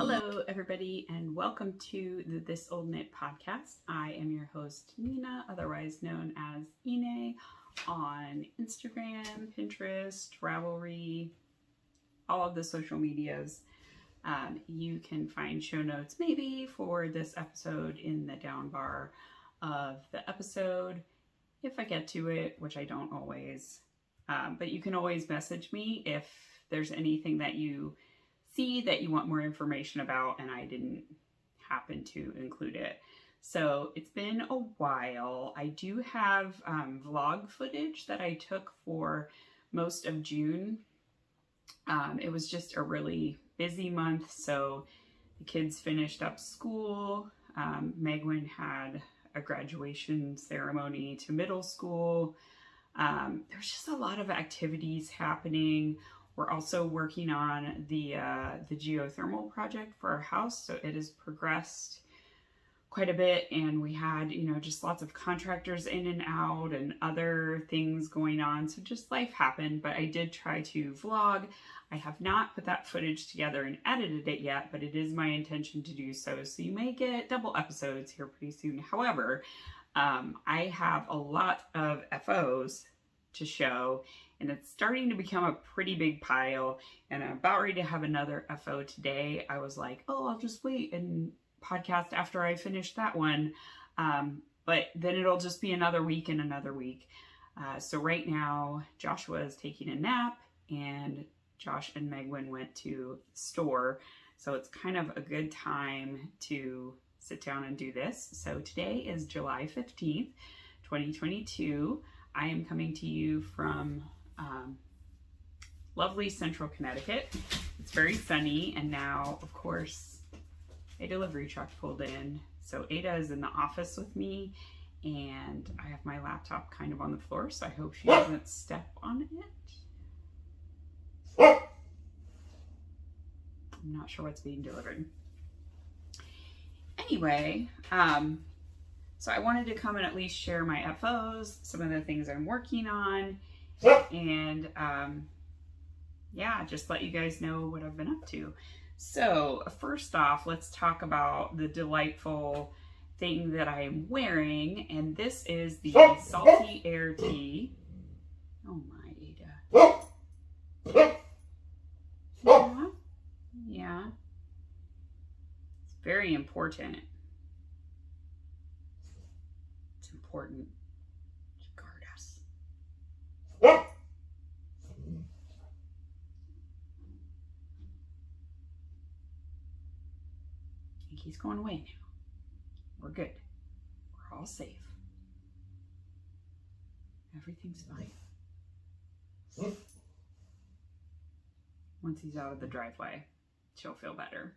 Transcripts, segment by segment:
Hello, everybody, and welcome to the This Old Knit podcast. I am your host, Nina, otherwise known as Ine, on Instagram, Pinterest, Ravelry, all of the social medias. You can find show notes maybe for this episode in the down bar of the episode, if I get to it, which I don't always. But you can always message me if there's anything that you see that you want more information about and I didn't happen to include it. So it's been a while. I do have vlog footage that I took for most of June. It was just a really busy month, so the kids finished up school. Megwin had a graduation ceremony to middle school. There's just a lot of activities happening. We're also working on the geothermal project for our house, so it has progressed quite a bit, and we had, just lots of contractors in and out and other things going on, so just life happened. But I did try to vlog. I have not put that footage together and edited it yet, but it is my intention to do so, so you may get double episodes here pretty soon. However, I have a lot of FOs to show, and it's starting to become a pretty big pile, and I'm about ready to have another FO today. I was like, oh, I'll just wait and podcast after I finish that one, but then it'll just be another week and another week. So right now Joshua is taking a nap, and Josh and Megwin went to the store, so it's kind of a good time to sit down and do this. So today is July 15th, 2022. I am coming to you from lovely central Connecticut. It's very sunny, and now, of course, a delivery truck pulled in. So Ada is in the office with me, and I have my laptop kind of on the floor, so I hope she doesn't step on it. I'm not sure what's being delivered. Anyway, so I wanted to come and at least share my FOs, some of the things I'm working on, and yeah, just let you guys know what I've been up to. So first off, let's talk about the delightful thing that I am wearing, and this is the Salty Air Tee. Oh my, Ada. Yeah. It's very important. It's important to guard us. I think he's going away now. We're good. We're all safe. Everything's fine. Once he's out of the driveway, she'll feel better.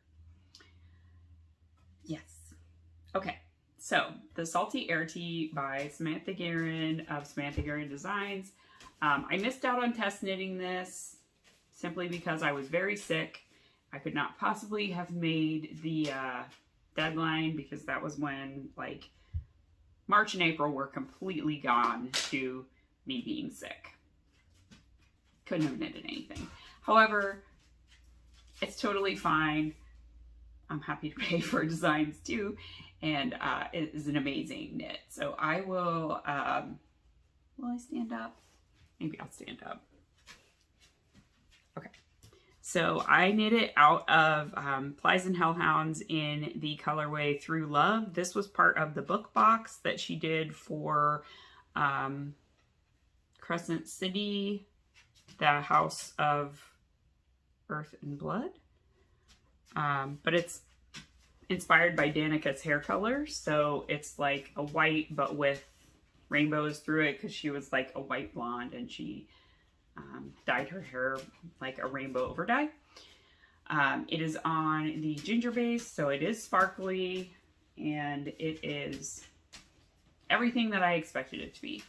Yes. Okay. So the Salty Air Tee by Samantha Guerin of Samantha Guerin Designs. I missed out on test knitting this simply because I was very sick. I could not possibly have made the deadline because that was when March and April were completely gone to me being sick. Couldn't have knitted anything. However, it's totally fine. I'm happy to pay for designs too, and it is an amazing knit. So I will I stand up? Maybe I'll stand up. Okay. So I knit it out of Plies and Hellhounds in the colorway Through Love. This was part of the book box that she did for Crescent City, the House of Earth and Blood. But it's inspired by Danica's hair color, so it's like a white but with rainbows through it, because she was like a white blonde and she dyed her hair like a rainbow over dye. It is on the ginger base, so it is sparkly, and it is everything that I expected it to be.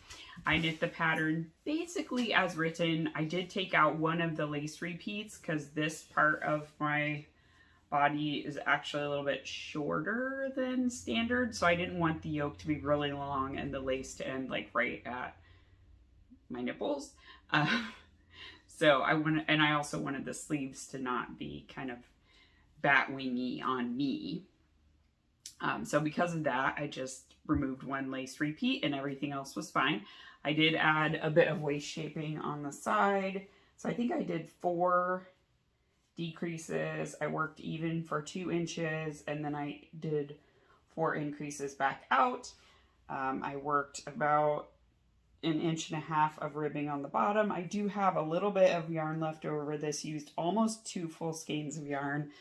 I knit the pattern basically as written. I did take out one of the lace repeats because this part of my body is actually a little bit shorter than standard, so I didn't want the yoke to be really long and the lace to end right at my nipples. So I also wanted the sleeves to not be kind of bat wingy on me. So because of that, I just removed one lace repeat and everything else was fine. I did add a bit of waist shaping on the side. So I think I did 4 decreases. I worked even for 2 inches and then I did 4 increases back out. I worked about 1.5 inches of ribbing on the bottom. I do have a little bit of yarn left over. This used almost 2 full skeins of yarn.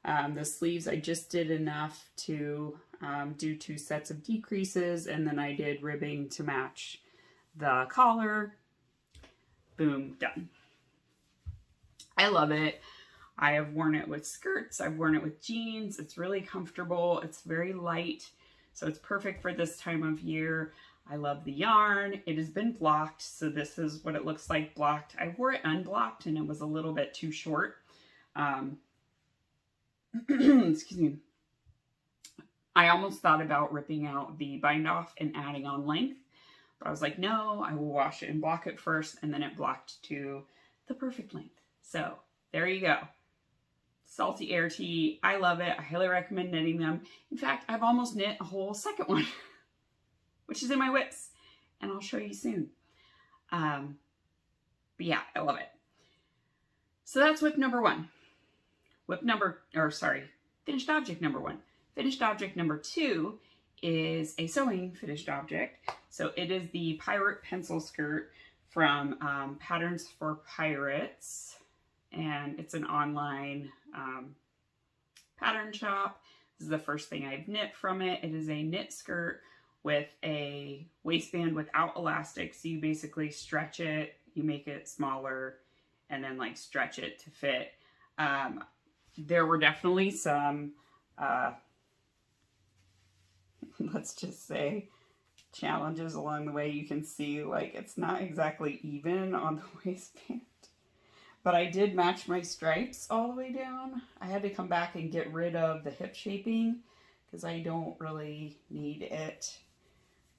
The sleeves, I just did enough to do 2 sets of decreases, and then I did ribbing to match the collar. Boom, done. I love it. I have worn it with skirts. I've worn it with jeans. It's really comfortable. It's very light, so it's perfect for this time of year. I love the yarn. It has been blocked, so this is what it looks like blocked. I wore it unblocked, and it was a little bit too short. Excuse me. I almost thought about ripping out the bind off and adding on length, but I was like, no, I will wash it and block it first, and then it blocked to the perfect length. So there you go. Salty Air Tee. I love it. I highly recommend knitting them. In fact, I've almost knit a whole second one, which is in my whips, and I'll show you soon. But yeah, I love it. So that's whip number 1. Finished object number 1. Finished object number 2 is a sewing finished object. So it is the Pirate pencil skirt from Patterns for Pirates. And it's an online pattern shop. This is the first thing I've knit from it. It is a knit skirt with a waistband without elastic. So you basically stretch it, you make it smaller, and then like stretch it to fit. There were definitely some, let's just say, challenges along the way. You can see like it's not exactly even on the waistband. But I did match my stripes all the way down. I had to come back and get rid of the hip shaping because I don't really need it.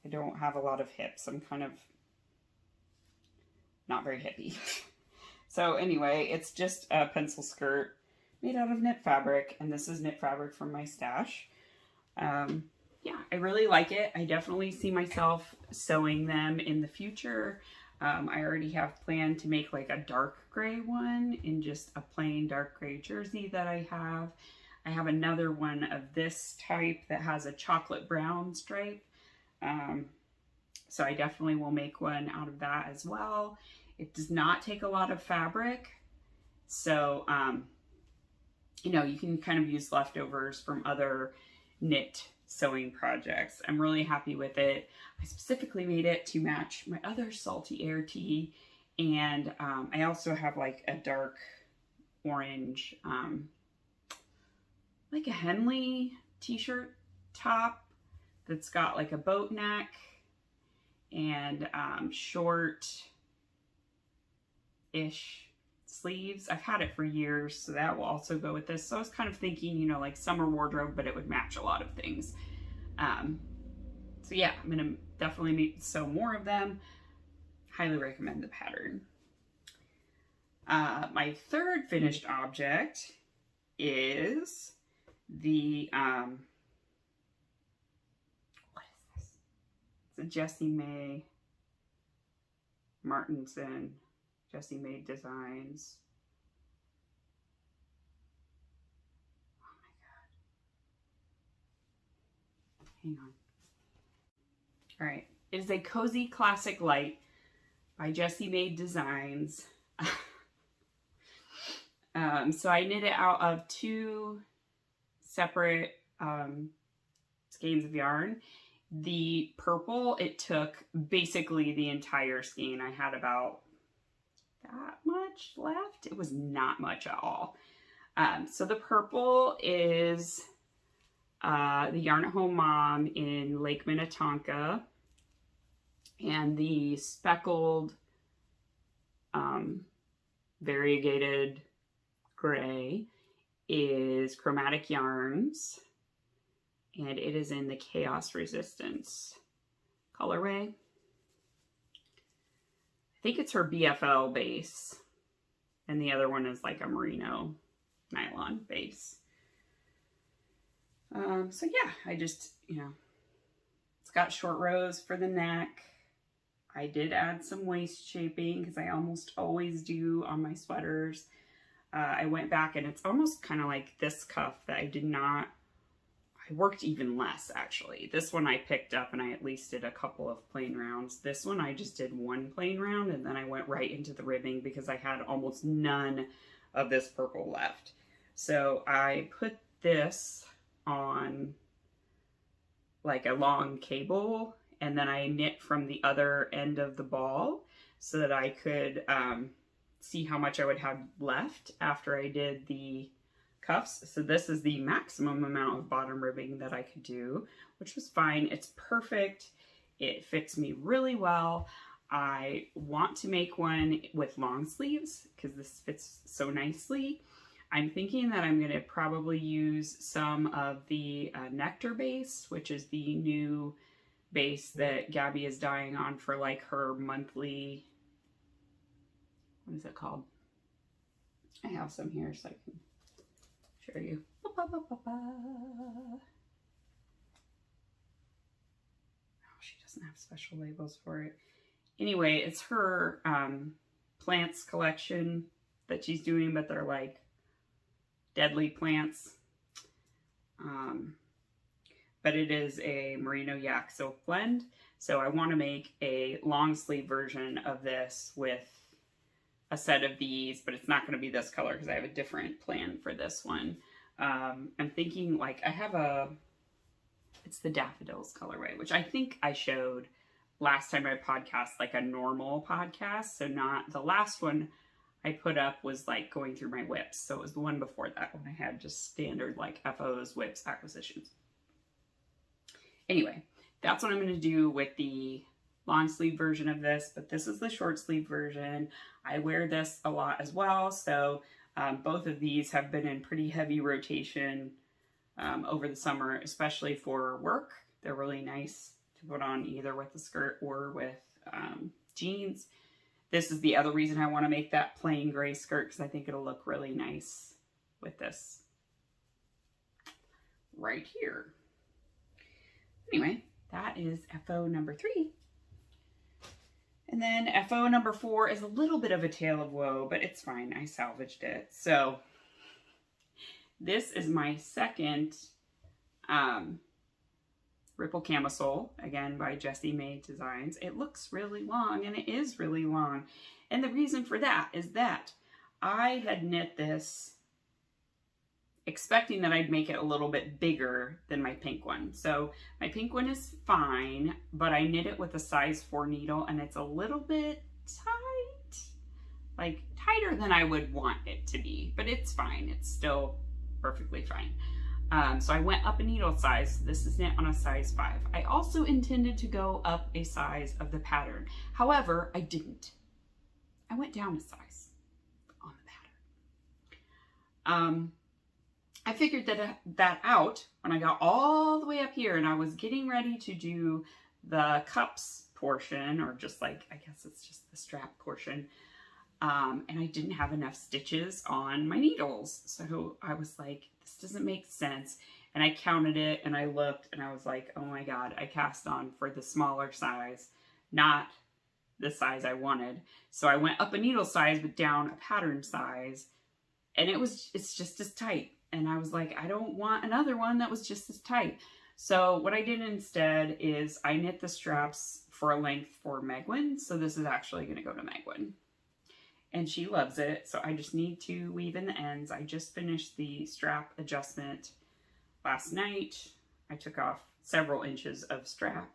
I don't have a lot of hips. I'm kind of not very hippie. So anyway, it's just a pencil skirt made out of knit fabric, and this is knit fabric from my stash. Yeah, I really like it. I definitely see myself sewing them in the future. I already have planned to make like a dark gray one in just a plain dark gray jersey that I have. I have another one of this type that has a chocolate brown stripe. So I definitely will make one out of that as well. It does not take a lot of fabric. So, you know, you can kind of use leftovers from other knit sewing projects. I'm really happy with it. I specifically made it to match my other Salty Air Tee. And I also have like a dark orange, like a Henley t-shirt top that's got like a boat neck and short-ish sleeves. I've had it for years, so that will also go with this. So I was kind of thinking, you know, like summer wardrobe, but it would match a lot of things. So yeah, I'm gonna definitely sew more of them. Highly recommend the pattern. My third finished object is the, what is this? It's a Jessie May Martinson, Jessie May Designs. Oh my God. Hang on. All right. It is a Cozy Classic Light by Jessie May Designs. So I knit it out of 2 separate skeins of yarn. The purple, it took basically the entire skein. I had about that much left. It was not much at all. So the purple is the Yarn at Home Mom in Lake Minnetonka. And the speckled variegated gray is Chromatic Yarns, and it is in the Chaos Resistance colorway. I think it's her BFL base, and the other one is like a merino nylon base. So yeah, I just, it's got short rows for the neck. I did add some waist shaping because I almost always do on my sweaters. I went back and it's almost kind of like this cuff that I worked even less actually. This one I picked up and I at least did a couple of plain rounds. This one I just did one plain round and then I went right into the ribbing because I had almost none of this purple left. So I put this on like a long cable and then I knit from the other end of the ball so that I could see how much I would have left after I did the cuffs. So this is the maximum amount of bottom ribbing that I could do, which was fine. It's perfect. It fits me really well. I want to make one with long sleeves because this fits so nicely. I'm thinking that I'm going to probably use some of the Nectar base, which is the new base that Gabby is dying on for like her monthly, what is it called? I have some here so I can show you. Oh, she doesn't have special labels for it. Anyway, it's her plants collection that she's doing, but they're like deadly plants. But it is a merino yak silk blend. So I want to make a long sleeve version of this with a set of these, but it's not going to be this color because I have a different plan for this one. I'm thinking like it's the daffodils colorway, which I think I showed last time I podcast, like a normal podcast. So not the last one I put up was like going through my whips. So it was the one before that when I had just standard like FOs, whips, acquisitions. Anyway, that's what I'm going to do with the long sleeve version of this, but this is the short sleeve version. I wear this a lot as well. So both of these have been in pretty heavy rotation over the summer, especially for work. They're really nice to put on either with a skirt or with jeans. This is the other reason I want to make that plain gray skirt because I think it'll look really nice with this right here. Anyway, that is FO number 3. And then FO number 4 is a little bit of a tale of woe, but it's fine. I salvaged it. So this is my second Ripple Camisole, again by Jessie Made Designs. It looks really long, and it is really long. And the reason for that is that I had knit this expecting that I'd make it a little bit bigger than my pink one. So my pink one is fine, but I knit it with a size 4 needle and it's a little bit tight, like tighter than I would want it to be, but it's fine. It's still perfectly fine. So I went up a needle size. This is knit on a size 5. I also intended to go up a size of the pattern. However, I didn't. I went down a size on the pattern. I figured that out when I got all the way up here and I was getting ready to do the cups portion, or just like, I guess it's just the strap portion. And I didn't have enough stitches on my needles. So I was like, this doesn't make sense. And I counted it and I looked and I was like, oh my God, I cast on for the smaller size, not the size I wanted. So I went up a needle size, but down a pattern size. And it's just as tight. And I was like, I don't want another one that was just as tight. So what I did instead is I knit the straps for a length for Megwin. So this is actually going to go to Megwin. And she loves it. So I just need to weave in the ends. I just finished the strap adjustment last night. I took off several inches of strap.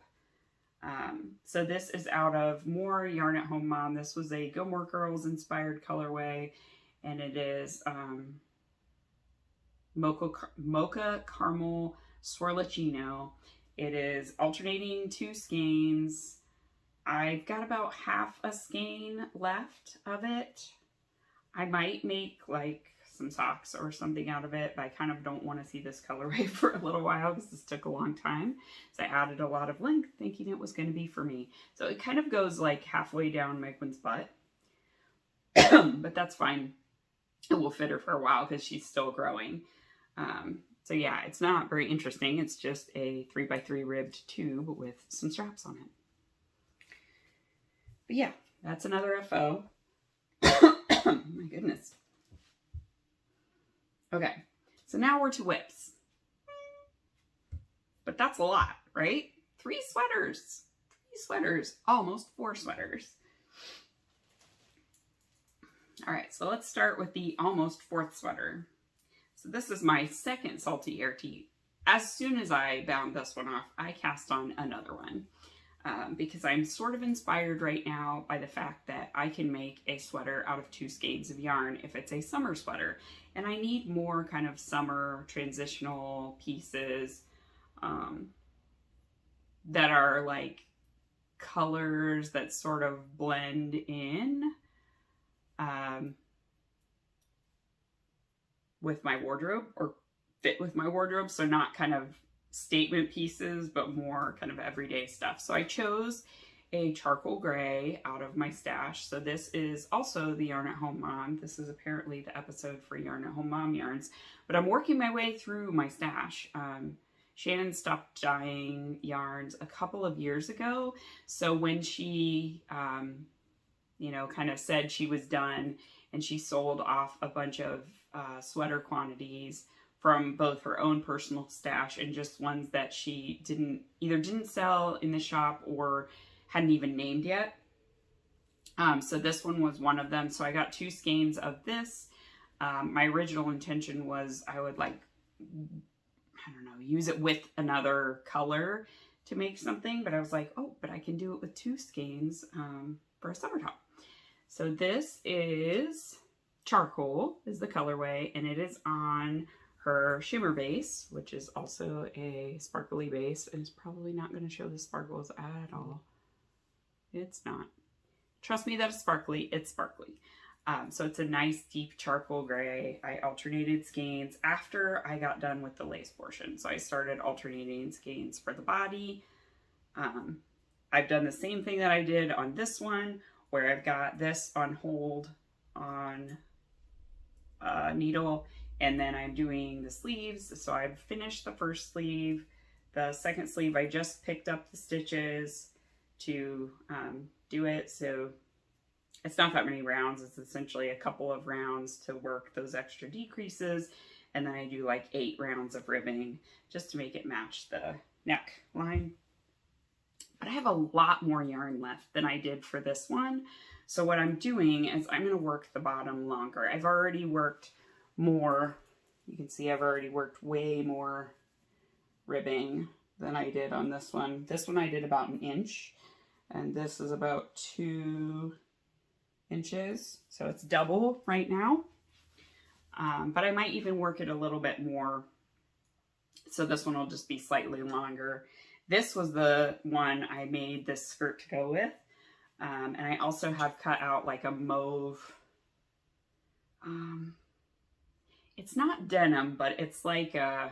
So this is out of more Yarn at Home Mom. This was a Gilmore Girls inspired colorway. And it is Mocha Caramel Swirlicino. It is alternating 2 skeins. I've got about half a skein left of it. I might make like some socks or something out of it, but I kind of don't want to see this colorway for a little while because this took a long time. So I added a lot of length thinking it was going to be for me. So it kind of goes like halfway down Megwin's butt, but that's fine. It will fit her for a while because she's still growing. So yeah, it's not very interesting. It's just a 3x3 ribbed tube with some straps on it. But yeah, that's another FO. My goodness. Okay, so now we're to WIPs. But that's a lot, right? 3 sweaters. 3 sweaters. Almost 4 sweaters. All right, so let's start with the almost 4th sweater. So this is my second Salty Air tee. As soon as I bound this one off, I cast on another one. Because I'm sort of inspired right now by the fact that I can make a sweater out of 2 skeins of yarn if it's a summer sweater. And I need more kind of summer transitional pieces that are like colors that sort of blend in with my wardrobe, or fit with my wardrobe. So not kind of statement pieces, but more kind of everyday stuff. So I chose a charcoal gray out of my stash. So this is also the Yarn at Home Mom. This is apparently the episode for Yarn at Home Mom yarns, but I'm working my way through my stash. Shannon stopped dyeing yarns a couple of years ago. So when she, you know, kind of said she was done, and she sold off a bunch of sweater quantities from both her own personal stash and just ones that she either didn't sell in the shop or hadn't even named yet. So this one was one of them. So I got 2 skeins of this. My original intention was I would like, I don't know, use it with another color to make something, but I was like, oh, but I can do it with 2 skeins for a summer top. So this is charcoal is the colorway, and it is on her shimmer base, which is also a sparkly base, and it's probably not going to show the sparkles at all. It's not. Trust me that it's sparkly. It's sparkly. So it's a nice deep charcoal gray. I alternated skeins after I got done with the lace portion. So I started alternating skeins for the body. I've done the same thing that I did on this one, where I've got this on hold on needle, and then I'm doing the sleeves. So I've finished the first sleeve. The second sleeve, I just picked up the stitches to do it. So it's not that many rounds. It's essentially a couple of rounds to work those extra decreases. And then I do like 8 rounds of ribbing just to make it match the neck line. But I have a lot more yarn left than I did for this one. So what I'm doing is I'm going to work the bottom longer. I've already worked more. You can see I've already worked way more ribbing than I did on this one. This one I did about 1 inch, and this is about 2 inches. So it's double right now. But I might even work it a little bit more. So this one will just be slightly longer. This was the one I made this skirt to go with. And I also have cut out like a mauve. It's not denim, but it's like a,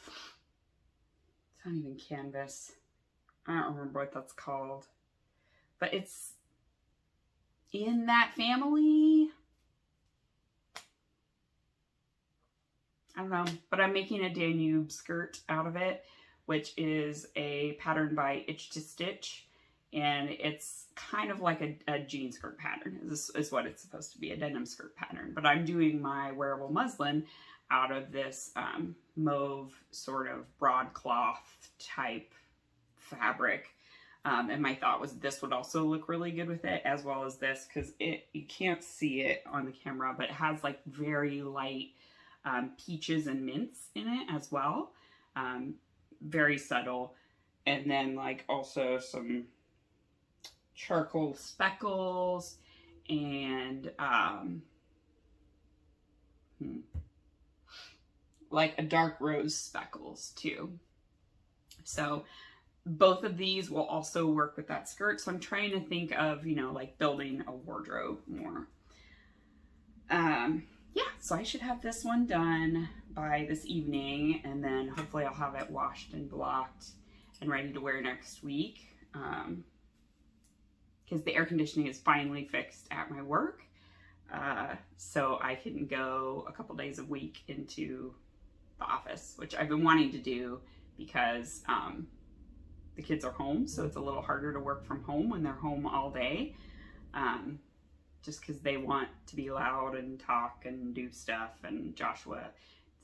it's not even canvas. I don't remember what that's called. But it's in that family. I don't know, but I'm making a Danube skirt out of it, which is a pattern by Itch to Stitch. And it's kind of like a jean skirt pattern. This is what it's supposed to be, a denim skirt pattern. But I'm doing my wearable muslin out of this mauve sort of broadcloth type fabric. And my thought was this would also look really good with it, as well as this, because you can't see it on the camera, but it has like very light peaches and mints in it as well. Very subtle. And then like also some charcoal speckles and like a dark rose speckles too. So both of these will also work with that skirt. So I'm trying to think of, you know, like building a wardrobe more. Yeah, so I should have this one done by this evening, and then hopefully I'll have it washed and blocked and ready to wear next week. Because the air conditioning is finally fixed at my work. So I can go a couple days a week into the office, which I've been wanting to do because the kids are home, so it's a little harder to work from home when they're home all day, just because they want to be loud and talk and do stuff, and Joshua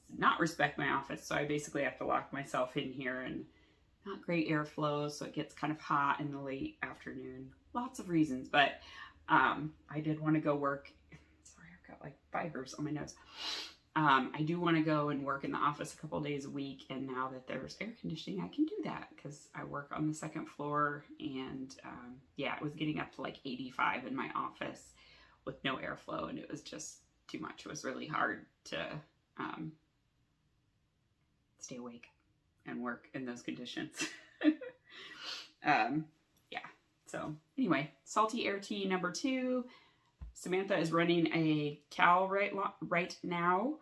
does not respect my office, so I basically have to lock myself in here, and not great airflow, so it gets kind of hot in the late afternoon. Lots of reasons, but I did want to go work. Sorry, I've got like fibers on my nose. I do want to go and work in the office a couple days a week, and now that there's air conditioning, I can do that because I work on the second floor, and yeah, it was getting up to like 85 in my office with no airflow, and it was just too much. It was really hard to stay awake and work in those conditions. Yeah, so anyway, Salty Air Tea number 2. Samantha is running a Cal right now,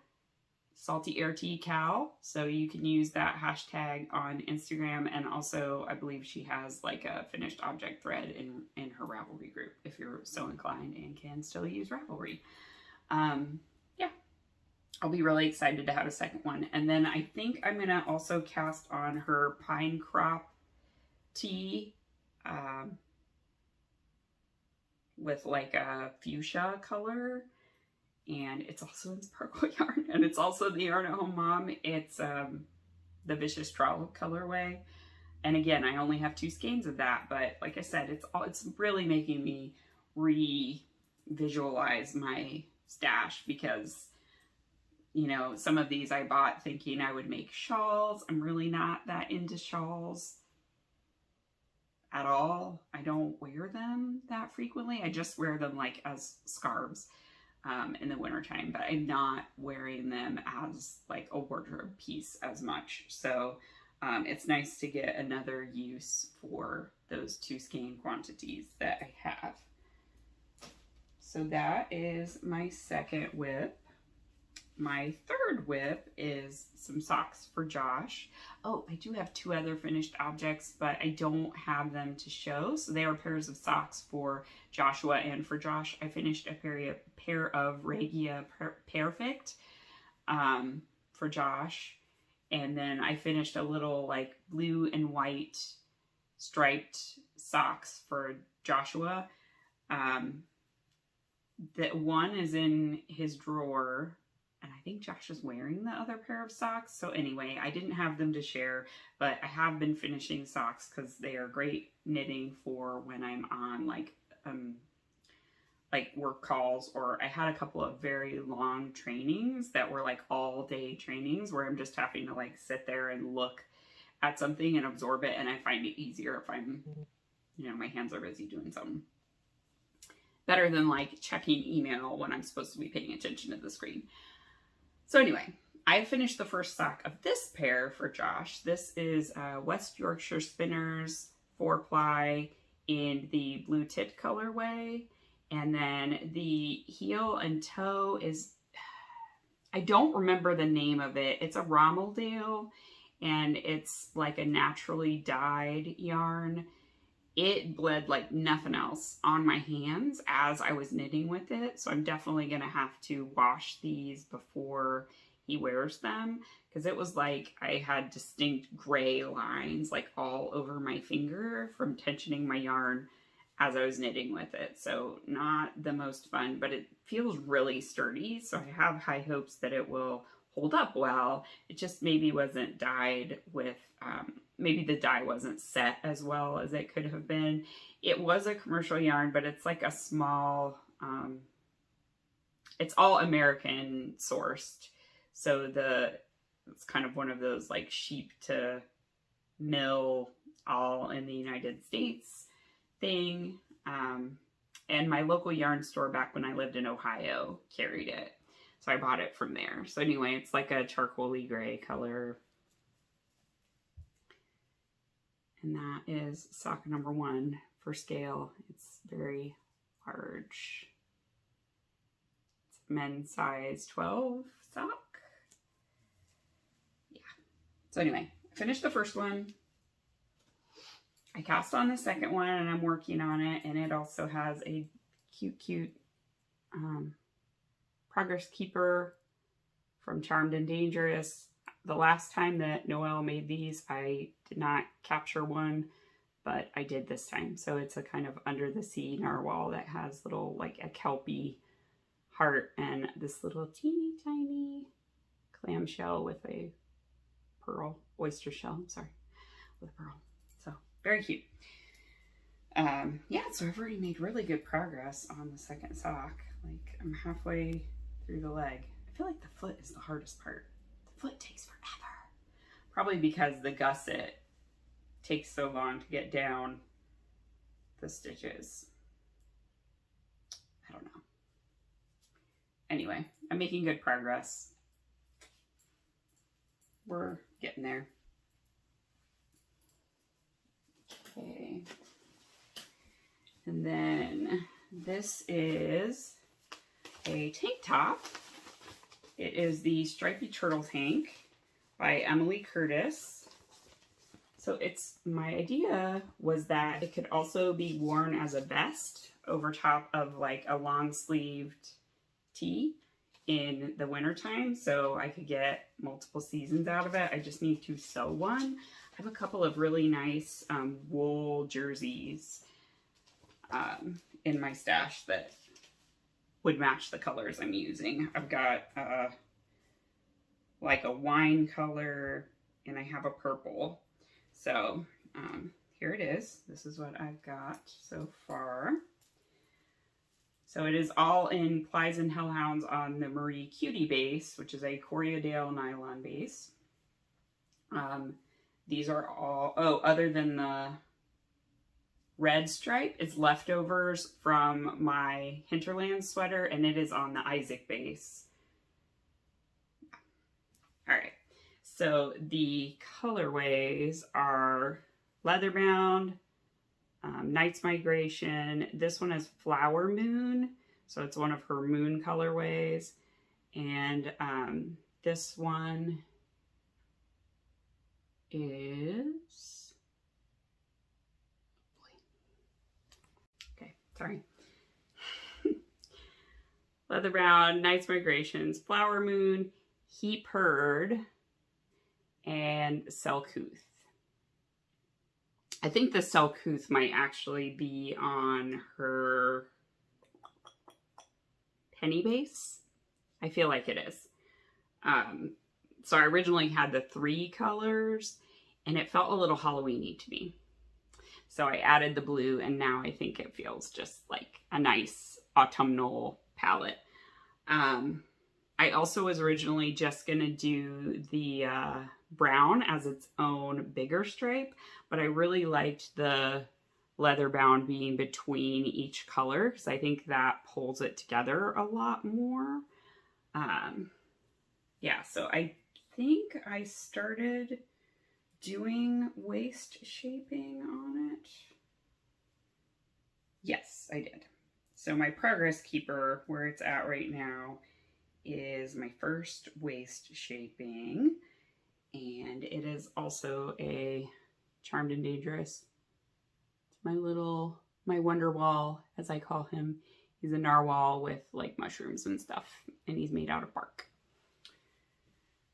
Salty Air Tea Cal, so you can use that hashtag on Instagram, and also I believe she has like a finished object thread in her Ravelry group if you're so inclined and can still use Ravelry. Yeah, I'll be really excited to have a second one. And then I think I'm gonna also cast on her Pine Crop tea with like a fuchsia color, and it's also in sparkle yarn, and it's also the Yarn at Home Mom. It's the Vicious Trollop colorway, and again, I only have 2 skeins of that, but like I said, it's really making me visualize my stash, because you know, some of these I bought thinking I would make shawls. I'm really not that into shawls at all. I don't wear them that frequently. I just wear them like as scarves in the wintertime, but I'm not wearing them as like a wardrobe piece as much. So it's nice to get another use for those 2 skein quantities that I have. So that is my second whip. My third whip is some socks for Josh. Oh, I do have 2 other finished objects, but I don't have them to show. So they are pairs of socks for Joshua and for Josh. I finished a pair of Regia Perfect for Josh. And then I finished a little like blue and white striped socks for Joshua. That one is in his drawer, and I think Josh is wearing the other pair of socks. So anyway, I didn't have them to share, but I have been finishing socks because they are great knitting for when I'm on like work calls, or I had a couple of very long trainings that were like all day trainings where I'm just having to like sit there and look at something and absorb it. And I find it easier if I'm, you know, my hands are busy doing something. Better than like checking email when I'm supposed to be paying attention to the screen. So anyway, I finished the first sock of this pair for Josh. This is West Yorkshire Spinners 4-ply in the blue tit colorway. And then the heel and toe is, I don't remember the name of it. It's a Rommeldale, and it's like a naturally dyed yarn. It bled like nothing else on my hands as I was knitting with it. So I'm definitely going to have to wash these before he wears them, because it was like I had distinct gray lines like all over my finger from tensioning my yarn as I was knitting with it. So not the most fun, but it feels really sturdy. So I have high hopes that it will hold up well. It just maybe wasn't dyed with, maybe the dye wasn't set as well as it could have been. It was a commercial yarn, but it's like a small, it's all American sourced. So it's kind of one of those like sheep to mill all in the United States thing. And my local yarn store back when I lived in Ohio carried it. So I bought it from there. So anyway, it's like a charcoaly gray color. And that is sock number 1 for scale. It's very large. It's men's size 12 sock. Yeah. So anyway, I finished the first one. I cast on the second one, and I'm working on it. And it also has a cute Progress Keeper from Charmed and Dangerous. the last time that Noelle made these, I did not capture one, but I did this time. So it's a kind of under the sea narwhal that has little, like a kelpie heart and this little teeny tiny clamshell with a pearl, oyster shell, I'm sorry, with a pearl. So very cute. Yeah, so I've already made really good progress on the second sock. Like, I'm halfway through the leg. I feel like the foot is the hardest part. The foot takes forever. Probably because the gusset takes so long to get down the stitches. I don't know. Anyway, I'm making good progress. We're getting there. Okay. And then this is a tank top. It is the Stripy Turtle Tank by Emily Curtis. So my idea was that it could also be worn as a vest over top of like a long sleeved tee in the wintertime. So I could get multiple seasons out of it. I just need to sew one. I have a couple of really nice wool jerseys in my stash that would match the colors I'm using. I've got like a wine color and I have a purple. So here it is. This is what I've got so far. So it is all in Plies and Hellhounds on the Marie Cutie base, which is a Corriedale nylon base. These are all, other than the red stripe, it's leftovers from my Hinterland sweater, and it is on the Isaac base. All right, so the colorways are Leatherbound, Night's Migration. This one is Flower Moon, so it's one of her moon colorways. And this one is, okay, sorry. Leatherbound, Night's Migrations, Flower Moon, Heap Herd, and Selcouth. I think the Selcouth might actually be on her penny base. I feel like it is. So I originally had the 3 colors and it felt a little Halloween-y to me. So I added the blue and now I think it feels just like a nice autumnal palette. I also was originally just gonna do the brown as its own bigger stripe, but I really liked the Leatherbound being between each color because I think that pulls it together a lot more. Yeah, so I think I started doing waist shaping on it. Yes, I did. So my progress keeper, where it's at right now, is my first waist shaping. And it is also a Charmed and Dangerous. It's my Wonderwall, as I call him. He's a narwhal with like mushrooms and stuff, and he's made out of bark.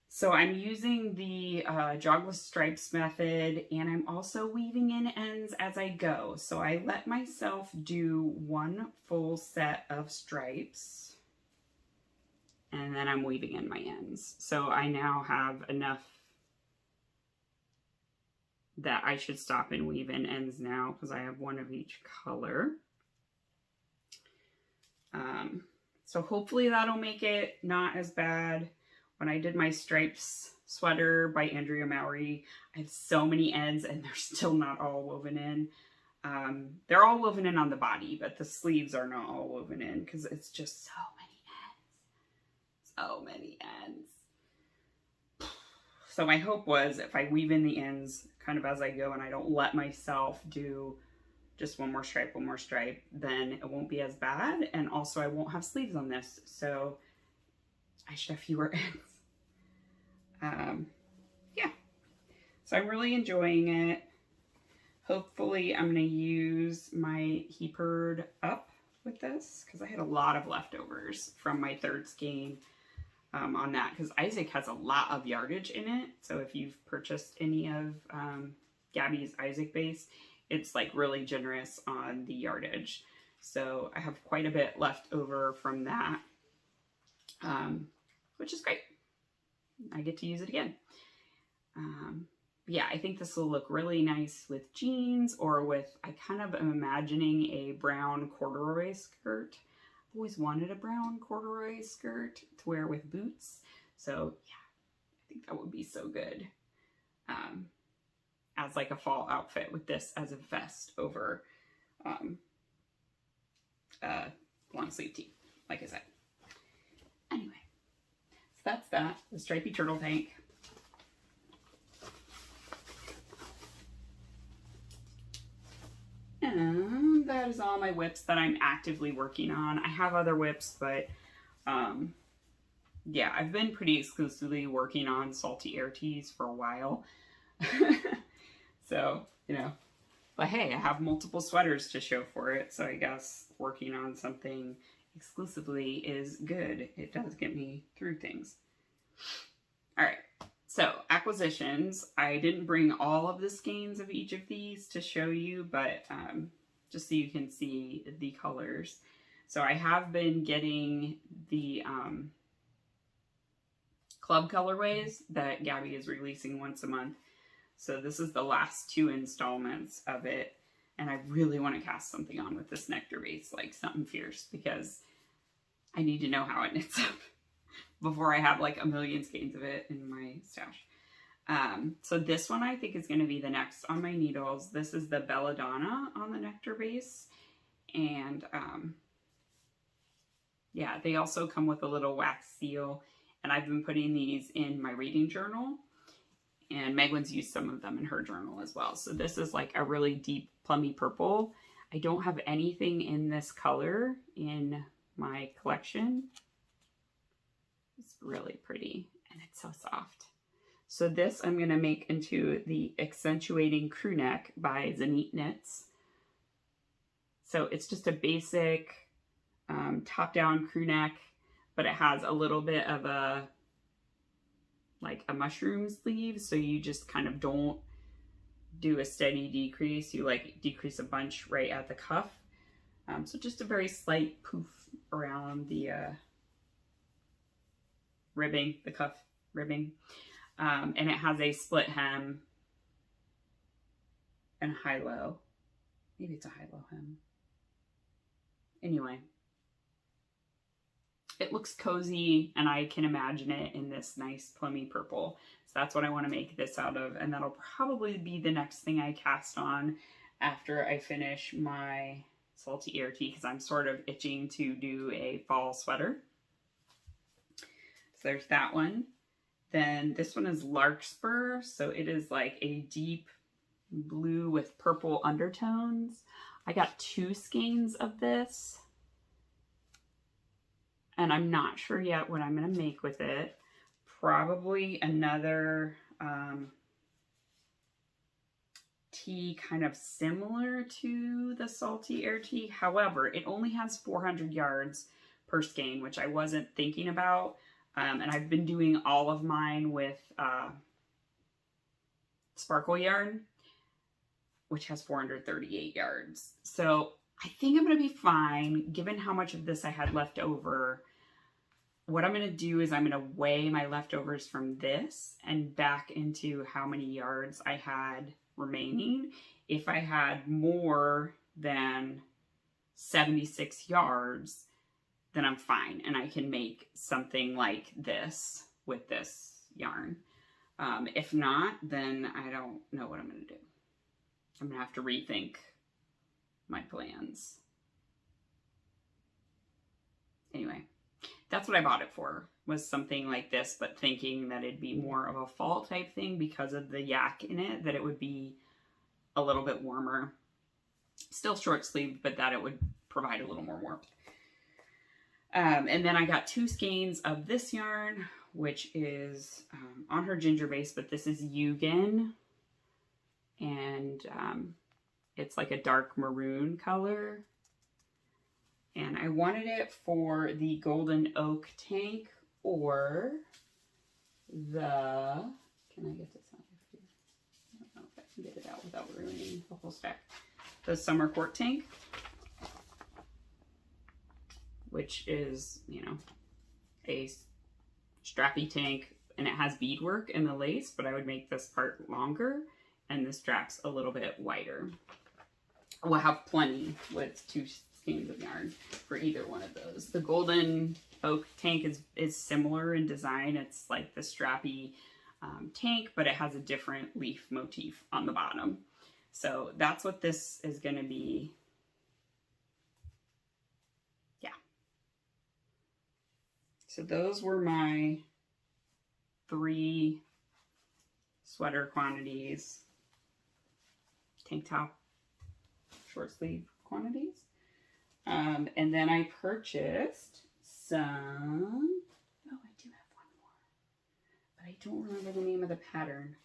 So I'm using the jogless stripes method, and I'm also weaving in ends as I go. So I let myself do 1 full set of stripes, and then I'm weaving in my ends. So I now have enough that I should stop and weave in ends now because I have 1 of each color. So hopefully that'll make it not as bad. When I did my stripes sweater by Andrea Mowry, I have so many ends and they're still not all woven in. They're all woven in on the body, but the sleeves are not all woven in because it's just so many ends. So many ends. So my hope was if I weave in the ends kind of as I go and I don't let myself do just one more stripe, then it won't be as bad. And also I won't have sleeves on this. So I should have fewer ends. Yeah. So I'm really enjoying it. Hopefully I'm going to use my Heap Herd up with this because I had a lot of leftovers from my 3rd skein. on that, because Isaac has a lot of yardage in it. So if you've purchased any of Gabby's Isaac base, it's like really generous on the yardage. So I have quite a bit left over from that, which is great. I get to use it again. Yeah, I think this will look really nice with jeans, or with, I kind of am imagining a brown corduroy skirt. I've always wanted a brown corduroy skirt to wear with boots. So yeah, I think that would be so good as like a fall outfit, with this as a vest over long sleeve tee, like I said. Anyway, so that's that, the stripy turtle tank. And that is all my whips that I'm actively working on. I have other whips, but yeah, I've been pretty exclusively working on salty air teas for a while. So, you know, but hey, I have multiple sweaters to show for it, so I guess working on something exclusively is good. It does get me through things. All right, so acquisitions. I didn't bring all of the skeins of each of these to show you, but just so you can see the colors. So I have been getting the club colorways that Gabby is releasing once a month. So this is the last 2 installments of it. And I really want to cast something on with this nectar base, like something fierce, because I need to know how it knits up before I have like a million skeins of it in my stash. So this one I think is going to be the next on my needles. This is the Belladonna on the nectar base. And yeah, they also come with a little wax seal. And I've been putting these in my reading journal. And Megwin's used some of them in her journal as well. So this is like a really deep plummy purple. I don't have anything in this color in my collection. It's really pretty and it's so soft. So this I'm going to make into the Accentuating Crew Neck by Zenit Knits. So it's just a basic top-down crew neck, but it has a little bit of a like a mushroom sleeve, so you just kind of don't do a steady decrease. You like decrease a bunch right at the cuff. So just a very slight poof around the ribbing, the cuff ribbing. And it has a split hem and high-low. Maybe it's a high-low hem. Anyway, it looks cozy, and I can imagine it in this nice plummy purple. So that's what I want to make this out of, and that'll probably be the next thing I cast on after I finish my salty air tea, because I'm sort of itching to do a fall sweater. So there's that one. Then this one is Larkspur, so it is like a deep blue with purple undertones. I got 2 skeins of this. And I'm not sure yet what I'm going to make with it. Probably another tea kind of similar to the salty air tea. However, it only has 400 yards per skein, which I wasn't thinking about. And I've been doing all of mine with sparkle yarn, which has 438 yards. So I think I'm going to be fine, given how much of this I had left over. What I'm going to do is I'm going to weigh my leftovers from this and back into how many yards I had remaining. If I had more than 76 yards, then I'm fine, and I can make something like this with this yarn. If not, then I don't know what I'm going to do. I'm going to have to rethink my plans. Anyway, that's what I bought it for, was something like this, but thinking that it'd be more of a fall type thing because of the yak in it, that it would be a little bit warmer. Still short sleeved, but that it would provide a little more warmth. And then I got 2 skeins of this yarn, which is on her ginger base, but this is Yugen. And it's like a dark maroon color. And I wanted it for the Golden Oak tank or the, can I get this out of here? I don't know if I can get it out without ruining the whole stack. The Summer Court tank, which is, you know, a strappy tank, and it has beadwork in the lace, but I would make this part longer and the straps a little bit wider. We'll have plenty with 2 skeins of yarn for either one of those. The Golden Oak tank is similar in design. It's like the strappy tank, but it has a different leaf motif on the bottom. So that's what this is going to be. Yeah. So those were my 3 sweater quantities, tank top, short sleeve quantities. And then I purchased some, oh, I do have one more, but I don't remember the name of the pattern.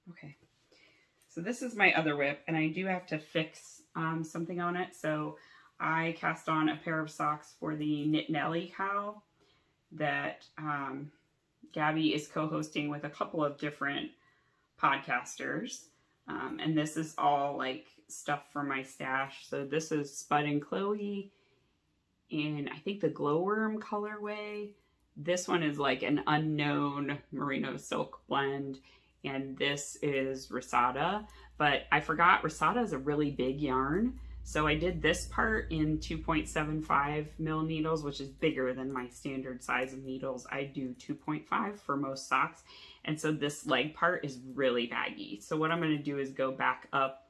Okay. So this is my other whip, and I do have to fix something on it. So I cast on a pair of socks for the Knit Nelly cow that Gabby is co-hosting with a couple of different podcasters. And this is all like stuff from my stash. So this is Spud and Chloe in, I think, the Glowworm colorway. This one is like an unknown merino silk blend. And this is Risada. But I forgot Risada is a really big yarn. So I did this part in 2.75 mil needles, which is bigger than my standard size of needles. I do 2.5 for most socks. And so this leg part is really baggy. So what I'm going to do is go back up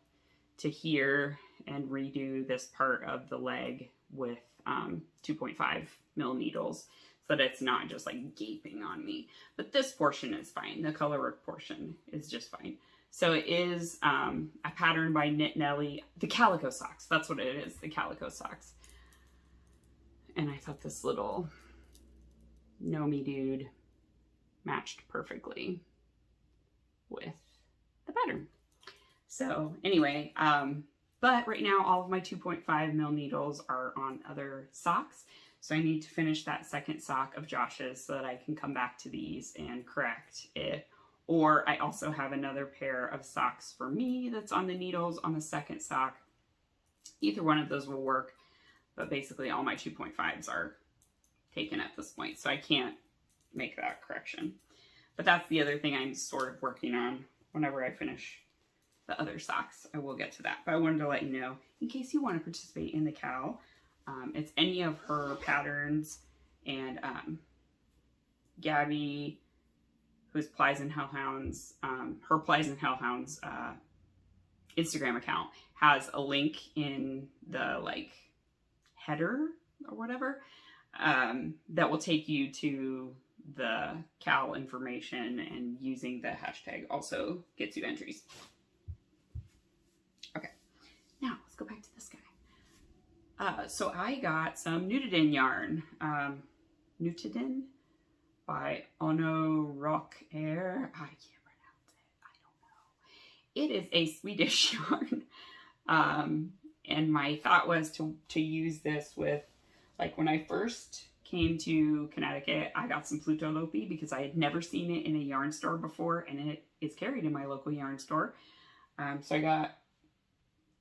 to here and redo this part of the leg with 2.5 mil needles so that it's not just like gaping on me. But this portion is fine. The color work portion is just fine. So it is a pattern by Knit Nelly. The Calico Socks. That's what it is. The Calico Socks. And I thought this little Nomi dude matched perfectly with the pattern. So anyway, but right now all of my 2.5 mil needles are on other socks. So I need to finish that second sock of Josh's so that I can come back to these and correct it. Or I also have another pair of socks for me that's on the needles on the second sock. Either one of those will work, but basically all my 2.5s are taken at this point, so I can't make that correction. But that's the other thing I'm sort of working on. Whenever I finish the other socks, I will get to that. But I wanted to let you know, in case you want to participate in the cow, it's any of her patterns, and Gabby, who's Plies and Hellhounds, her Plies and Hellhounds Instagram account has a link in the like header or whatever that will take you to the cow information, and using the hashtag also gets you entries. Okay, now let's go back to this guy. So I got some Nutidin yarn. Nutidin by Ono Rock Air. I can't pronounce it. I don't know. It is a Swedish yarn. And my thought was to use this with, like, when I first came to Connecticut, I got some Plutolopi because I had never seen it in a yarn store before, and it is carried in my local yarn store. So I got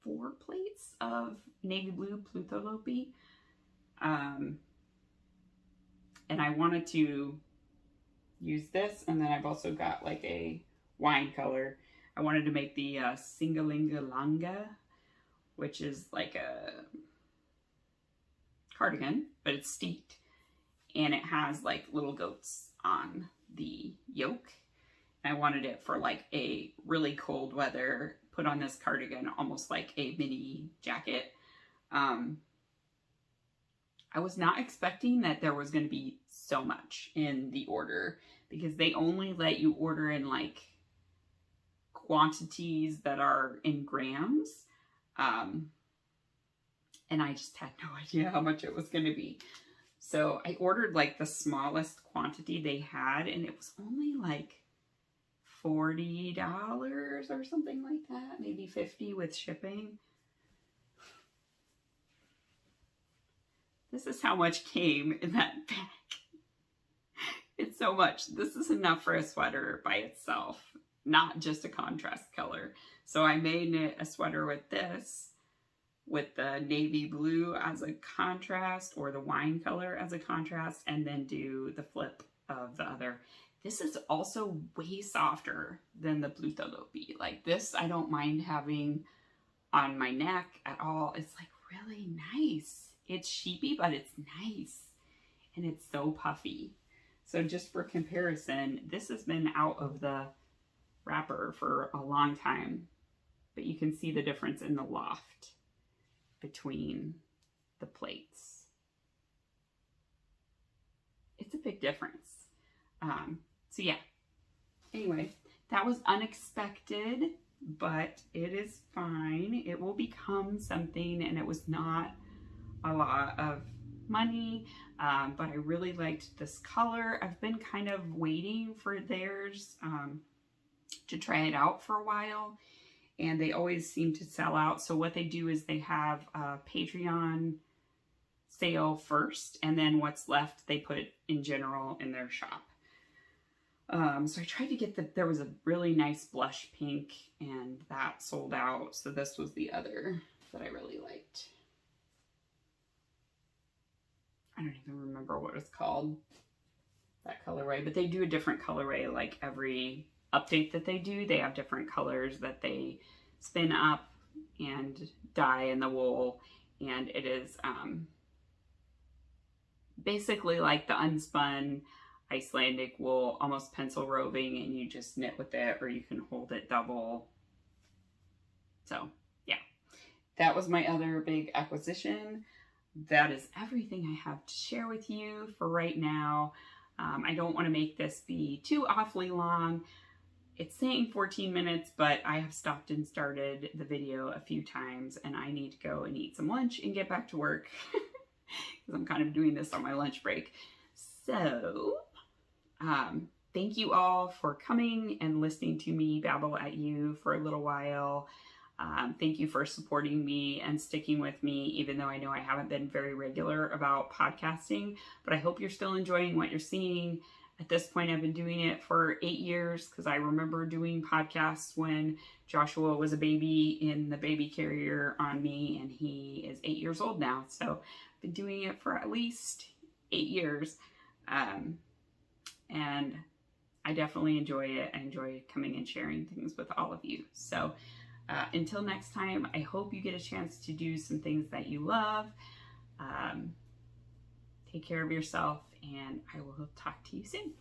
4 plates of navy blue Plutolopi. And I wanted to use this, and then I've also got like a wine color. I wanted to make the Singalingalanga, which is like a cardigan, but it's steeped, and it has like little goats on the yoke. And I wanted it for like a really cold weather, put on this cardigan, almost like a mini jacket. I was not expecting that there was going to be so much in the order, because they only let you order in like quantities that are in grams. And I just had no idea how much it was going to be. So I ordered like the smallest quantity they had, and it was only like $40 or something like that, maybe $50 with shipping. This is how much came in that bag. It's so much. This is enough for a sweater by itself, not just a contrast color. So I may knit a sweater with this, with the navy blue as a contrast or the wine color as a contrast, and then do the flip of the other. This is also way softer than the Bluta Lopi. Like this, I don't mind having on my neck at all. It's like really nice. It's sheepy, but it's nice. And it's so puffy. So just for comparison, this has been out of the wrapper for a long time, but you can see the difference in the loft between the plates. It's a big difference. So yeah, anyway, that was unexpected, but it is fine. It will become something, and it was not a lot of money, but I really liked this color. I've been kind of waiting for theirs to try it out for a while, and they always seem to sell out. So what they do is they have a Patreon sale first, and then what's left they put in general in their shop. So I tried to get there was a really nice blush pink, and that sold out. So this was the other that I really liked. I don't even remember what it's called, that colorway, but they do a different colorway like every update that they do. They have different colors that they spin up and dye in the wool, and it is basically like the unspun Icelandic wool, almost pencil roving, and you just knit with it, or you can hold it double. So yeah, that was my other big acquisition. That is everything I have to share with you for right now. I don't want to make this be too awfully long. It's saying 14 minutes, but I have stopped and started the video a few times, and I need to go and eat some lunch and get back to work because I'm kind of doing this on my lunch break. So thank you all for coming and listening to me babble at you for a little while. Thank you for supporting me and sticking with me, even though I know I haven't been very regular about podcasting, but I hope you're still enjoying what you're seeing. At this point, I've been doing it for 8 years because I remember doing podcasts when Joshua was a baby in the baby carrier on me, and he is 8 years old now. So I've been doing it for at least 8 years. And I definitely enjoy it. I enjoy coming and sharing things with all of you. So until next time, I hope you get a chance to do some things that you love. Take care of yourself, and I will talk to you soon.